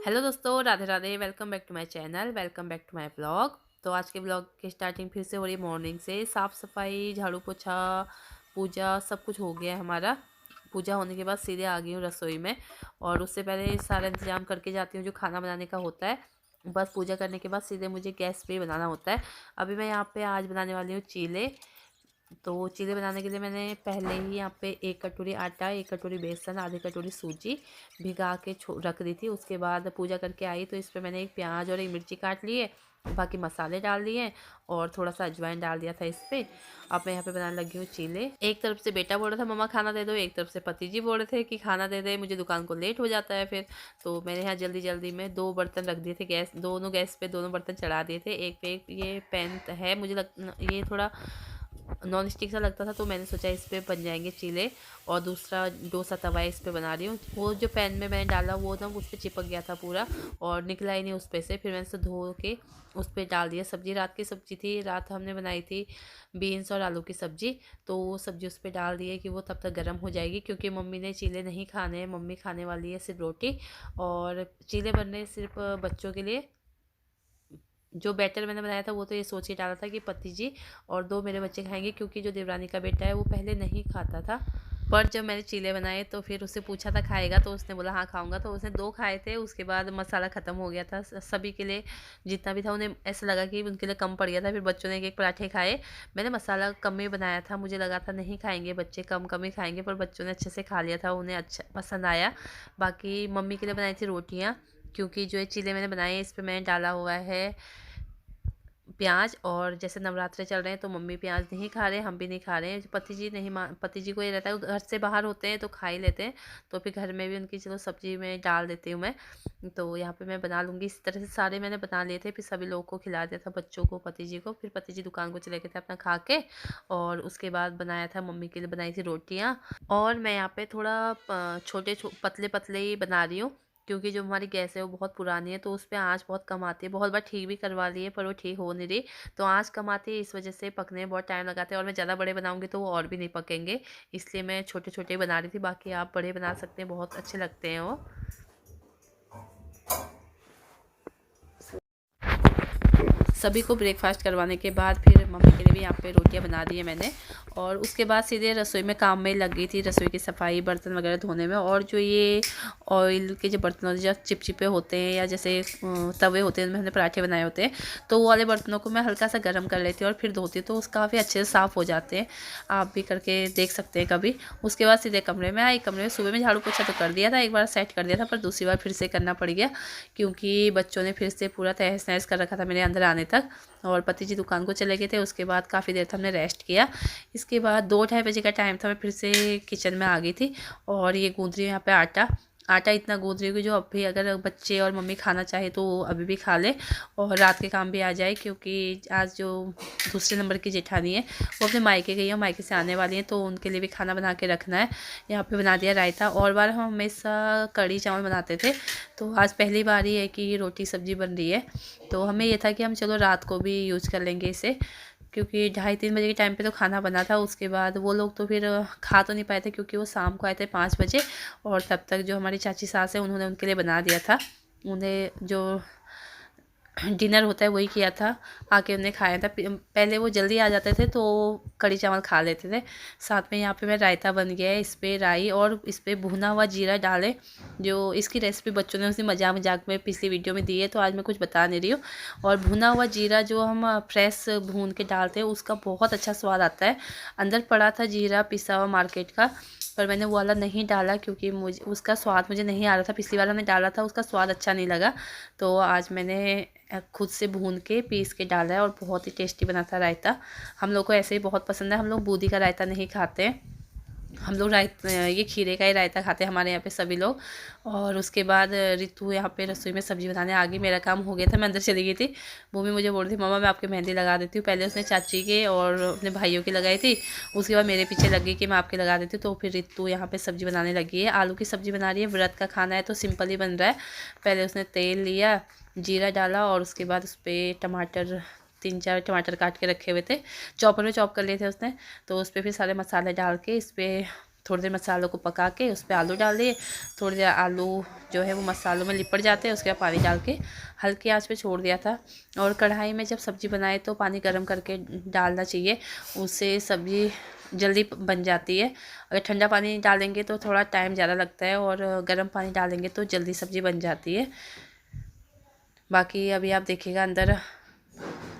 Hello दोस्तों, Radhe Radhe. Welcome back to my channel, welcome back to my blog. तो आज के ब्लॉग की स्टार्टिंग फिर से हो रही है मॉर्निंग से। साफ़ सफाई, झाड़ू पोछा, पूजा सब कुछ हो गया है हमारा। पूजा होने के बाद सीधे आ गई हूँ रसोई में, और उससे पहले सारा इंतजाम करके जाती हूँ जो खाना बनाने का होता है। बस पूजा करने के बाद सीधे मुझे गैस पे बनाना होता है। अभी मैं यहाँ पे आज बनाने वाली हूँ चीले। तो चीले बनाने के लिए मैंने पहले ही यहाँ पे 1 कटोरी आटा, 1 कटोरी बेसन, आधी कटोरी सूजी भिगा के रख दी थी। उसके बाद पूजा करके आई तो इस पर मैंने एक प्याज और एक मिर्ची काट लिए, बाकी मसाले डाल दिए और थोड़ा सा अजवाइन डाल दिया था इस पर। अब मैं यहाँ पे बनाने लगी हूँ चीले। एक तरफ से बेटा बोल रहा था मम्मा खाना दे दो, एक तरफ से पति जी बोल रहे थे कि खाना दे दे, मुझे दुकान को लेट हो जाता है फिर। तो मैंने यहाँ जल्दी जल्दी में 2 बर्तन रख दिए थे, गैस पे दोनों बर्तन चढ़ा दिए थे। एक पे एक ये पैन है, मुझे ये थोड़ा नॉन स्टिक सा लगता था तो मैंने सोचा इस पे बन जाएंगे चीले। और दूसरा डोसा तवा है, इस पे बना रही हूँ। वो जो पैन में मैंने डाला वो ना उस पर चिपक गया था पूरा और निकला ही नहीं उस पे से। फिर मैंने उसे धो के उस पर डाल दिया। सब्जी रात की सब्जी थी, रात हमने बनाई थी बीन्स और आलू की सब्जी। तो वो सब्जी उस पर डाल दी है कि वो तब तक गर्म हो जाएगी, क्योंकि मम्मी ने चीले नहीं खाने हैं। मम्मी खाने वाली है सिर्फ रोटी, और चीले बन रहे सिर्फ बच्चों के लिए। जो बैटर मैंने बनाया था वो तो ये सोच के डाला था कि पति जी और 2 मेरे बच्चे खाएंगे, क्योंकि जो देवरानी का बेटा है वो पहले नहीं खाता था। पर जब मैंने चीले बनाए तो फिर उससे पूछा था खाएगा, तो उसने बोला हाँ खाऊंगा। तो उसने 2 खाए थे, उसके बाद मसाला ख़त्म हो गया था सभी के लिए। जितना भी था उन्हें ऐसा लगा कि उनके लिए कम पड़ गया था। फिर बच्चों ने 1-1 पराठे खाए। मैंने मसाला कम ही बनाया था, मुझे लगा था नहीं खाएंगे बच्चे, कम कम ही खाएंगे, पर बच्चों ने अच्छे से खा लिया था, उन्हें अच्छा पसंद आया। बाकी मम्मी के लिए बनाई थी रोटियाँ, क्योंकि जो ये चीले मैंने बनाए इस पर मैंने डाला हुआ है प्याज। और जैसे नवरात्रे चल रहे हैं तो मम्मी प्याज नहीं खा रहे, हम भी नहीं खा रहे हैं। पति जी नहीं पति जी को ये रहता है घर से बाहर होते हैं तो खा ही लेते हैं, तो फिर घर में भी उनकी चलो सब्जी में डाल देती हूँ मैं। तो यहाँ पे मैं बना लूँगी। इस तरह से सारे मैंने बना लिए थे, फिर सभी लोगों को खिला दिया था, बच्चों को, पति जी को। फिर पति जी दुकान को चले गए थे अपना खा के। और उसके बाद बनाया था मम्मी के लिए, बनाई थी रोटियाँ। और मैं यहाँ पे थोड़ा छोटे पतले पतले ही बना रही हूँ, क्योंकि जो हमारी गैस है वो बहुत पुरानी है, तो उस पे आँच बहुत कम आती है। बहुत बार ठीक भी करवा ली है पर वो ठीक हो नहीं रही, तो आँच कम आती है, इस वजह से पकने में बहुत टाइम लगाते हैं। और मैं ज़्यादा बड़े बनाऊंगी तो वो और भी नहीं पकेंगे, इसलिए मैं छोटे छोटे बना रही थी। बाकी आप बड़े बना सकते हैं, बहुत अच्छे लगते हैं वो। सभी को ब्रेकफास्ट करवाने के बाद फिर मम्मी के लिए भी यहाँ पे रोटियाँ बना दी है मैंने। और उसके बाद सीधे रसोई में काम में लग गई थी, रसोई की सफाई, बर्तन वगैरह धोने में। और जो ये ऑयल के जो बर्तन होते हैं, जो चिपचिपे होते हैं, या जैसे तवे होते हैं उनमें हमने पराठे बनाए होते हैं, तो वो वाले बर्तनों को मैं हल्का सा गर्म कर लेती हूँ और फिर धोती हूँ, तो उसका काफ़ी अच्छे से साफ़ हो जाते हैं। आप भी करके देख सकते हैं कभी। उसके बाद सीधे कमरे में आई। कमरे में सुबह में झाड़ू पोछा तो कर दिया था, एक बार सेट कर दिया था, पर दूसरी बार फिर से करना पड़ गया, क्योंकि बच्चों ने फिर से पूरा तहस नहस कर रखा था मेरे अंदर आने तक। और पति जी दुकान को चले गए थे। उसके बाद काफ़ी देर तक हमने रेस्ट किया। इसके बाद 2-2:30 बजे का टाइम था, मैं फिर से किचन में आ गई थी। और ये गूँथ रही हूँ यहाँ पे आटा। आटा इतना गूँथ रही हूँ कि जो अभी अगर बच्चे और मम्मी खाना चाहे तो वो अभी भी खा ले और रात के काम भी आ जाए, क्योंकि आज जो दूसरे नंबर की जेठानी है वो अपने मायके गई है, मायके से आने वाली हैं, तो उनके लिए भी खाना बना के रखना है। यहाँ पे बना दिया रायता। और बार हम हमेशा कढ़ी चावल बनाते थे, तो आज पहली बार ही है कि रोटी सब्जी बन रही है। तो हमें ये था कि हम चलो रात को भी यूज़ कर लेंगे इसे, क्योंकि 2:30-3 बजे के टाइम पे तो खाना बना था। उसके बाद वो लोग तो फिर खा तो नहीं पाए थे, क्योंकि वो शाम को आए थे 5 बजे। और तब तक जो हमारी चाची सास है उन्होंने उनके लिए बना दिया था। उन्हें जो डिनर होता है वही किया था, आके उन्हें खाया था। पहले वो जल्दी आ जाते थे तो कढ़ी चावल खा लेते थे। साथ में यहाँ पे मैं रायता बन गया है, इस पर राई और इस पर भुना हुआ जीरा डाले। जो इसकी रेसिपी बच्चों ने उसी मजाक मजाक में पिछली वीडियो में दी है, तो आज मैं कुछ बता नहीं रही हूँ। और भुना हुआ जीरा जो हम फ्रेश भून के डालते हैं उसका बहुत अच्छा स्वाद आता है। अंदर पड़ा था जीरा पिसा हुआ मार्केट का, पर मैंने वो वाला नहीं डाला, क्योंकि मुझे उसका स्वाद मुझे नहीं आ रहा था। पिछली बार हमने डाला था, उसका स्वाद अच्छा नहीं लगा, तो आज मैंने खुद से भून के पीस के डाला है। और बहुत ही टेस्टी बना था रायता। हम लोग को ऐसे ही बहुत पसंद है, हम लोग बूंदी का रायता नहीं खाते हैं। हम लोग ये खीरे का ही रायता खाते हैं हमारे यहाँ पे सभी लोग। और उसके बाद रितु यहाँ पे रसोई में सब्ज़ी बनाने आ गई। मेरा काम हो गया था, मैं अंदर चली गई थी। वो भी मुझे बोल रही थी मम्मा मैं आपकी मेहंदी लगा देती हूँ। पहले उसने चाची के और अपने भाइयों की लगाई थी, उसके बाद मेरे पीछे लग गई कि मैं आपके लगा देती हूँ। तो फिर रितु यहाँ पर सब्ज़ी बनाने लगी है, आलू की सब्ज़ी बना रही है। व्रत का खाना है तो सिंपल ही बन रहा है। पहले उसने तेल लिया, जीरा डाला और उसके बाद उस पर टमाटर, 3-4 टमाटर काट के रखे हुए थे, चॉपर में चॉप कर लिए थे उसने। तो उस पर फिर सारे मसाले डाल के इस पर थोड़ी देर मसालों को पका के उस पर आलू डाल दिए। थोड़ी देर आलू जो है वो मसालों में लिपट जाते हैं, उसके बाद पानी डाल के हल्की आंच पे छोड़ दिया था। और कढ़ाई में जब सब्ज़ी बनाए तो पानी गर्म करके डालना चाहिए, उससे सब्ज़ी जल्दी बन जाती है। अगर ठंडा पानी डालेंगे तो थोड़ा टाइम ज़्यादा लगता है और गर्म पानी डालेंगे तो जल्दी सब्ज़ी बन जाती है। बाकी अभी आप देखिएगा अंदर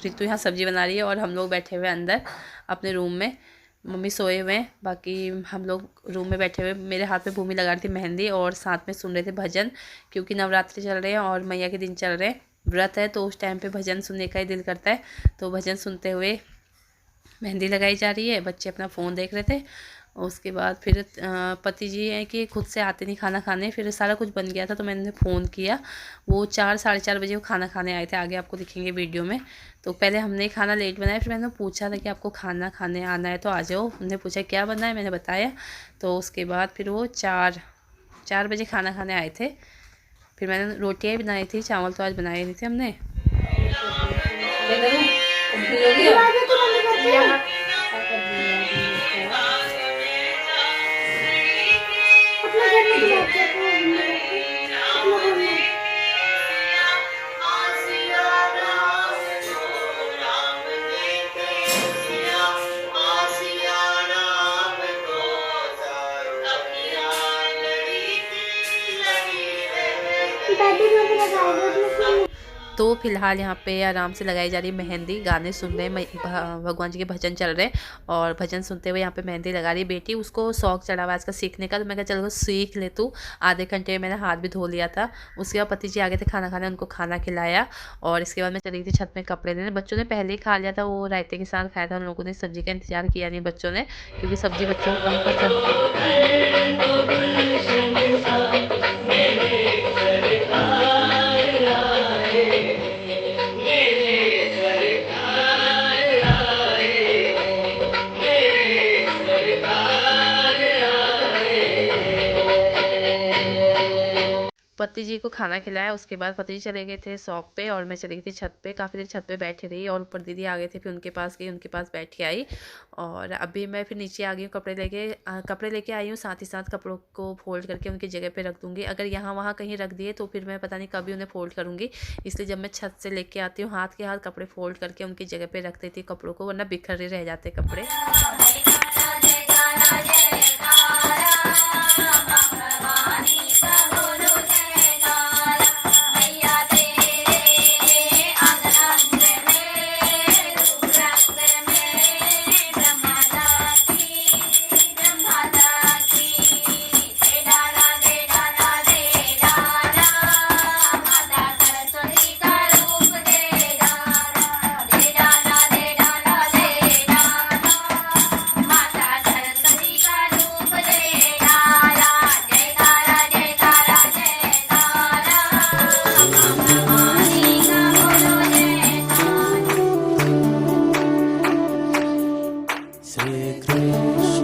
रितु यहाँ सब्ज़ी बना रही है और हम लोग बैठे हुए अंदर अपने रूम में। मम्मी सोए हुए हैं, बाकी हम लोग रूम में बैठे हुए। मेरे हाथ में भूमि लगा रही थी मेहंदी और साथ में सुन रहे थे भजन, क्योंकि नवरात्रि चल रहे हैं और मैया के दिन चल रहे हैं, व्रत है तो उस टाइम पे भजन सुनने का ही दिल करता है। तो भजन सुनते हुए मेहंदी लगाई जा रही है। बच्चे अपना फ़ोन देख रहे थे। उसके बाद फिर पति जी हैं कि खुद से आते नहीं खाना खाने, फिर सारा कुछ बन गया था तो मैंने फ़ोन किया। वो 4-4:30 बजे वो खाना खाने आए थे, आगे आपको दिखेंगे वीडियो में। तो पहले हमने खाना लेट बनाया, फिर मैंने पूछा था कि आपको खाना खाने आना है तो आ जाओ। उन्होंने पूछा क्या बनना है, मैंने बताया। तो उसके बाद फिर वो 4 बजे खाना खाने आए थे। फिर मैंने रोटियाँ बनाई थी, चावल तो आज बनाए नहीं थे हमने। तो फिलहाल यहाँ पे आराम से लगाई जा रही है मेहंदी, गाने सुन रहे हैं, भगवान जी के भजन चल रहे हैं और भजन सुनते हुए यहाँ पे मेहंदी लगा रही है बेटी। उसको शौक चढ़ा हुआ आज का सीखने का, तो मैं कहा चलो सीख ले तू। आधे घंटे में मैंने हाथ भी धो लिया था। उसके बाद पति जी आगे थे खाना खाने, उनको खाना खिलाया और इसके बाद मैं चली थी छत में कपड़े लेने। बच्चों ने पहले ही खा लिया था, वो रायते के साथ खाया था। उन लोगों ने सब्जी का इंतजार किया नहीं बच्चों ने, क्योंकि सब्जी बच्चों को कम पसंद। पति जी को खाना खिलाया, उसके बाद पति जी चले गए थे शॉप पे और मैं चली गई थी छत पे। काफ़ी देर छत पे बैठी रही और ऊपर दीदी आ गए थे, फिर उनके पास गई, उनके पास बैठ के आई। और अभी मैं फिर नीचे आ गई हूँ, कपड़े लेके आई हूँ। साथ ही साथ कपड़ों को फोल्ड करके उनकी जगह पे रख दूँगी। अगर यहाँ वहाँ कहीं रख दिए तो फिर मैं पता नहीं कभी उन्हें फोल्ड करूँगी। इसलिए जब मैं छत से लेके आती हूँ हाथ के हाथ कपड़े फोल्ड करके उनकी जगह पर रख देती हूँ कपड़ों को, वरना बिखरे रह जाते कपड़े। Krishna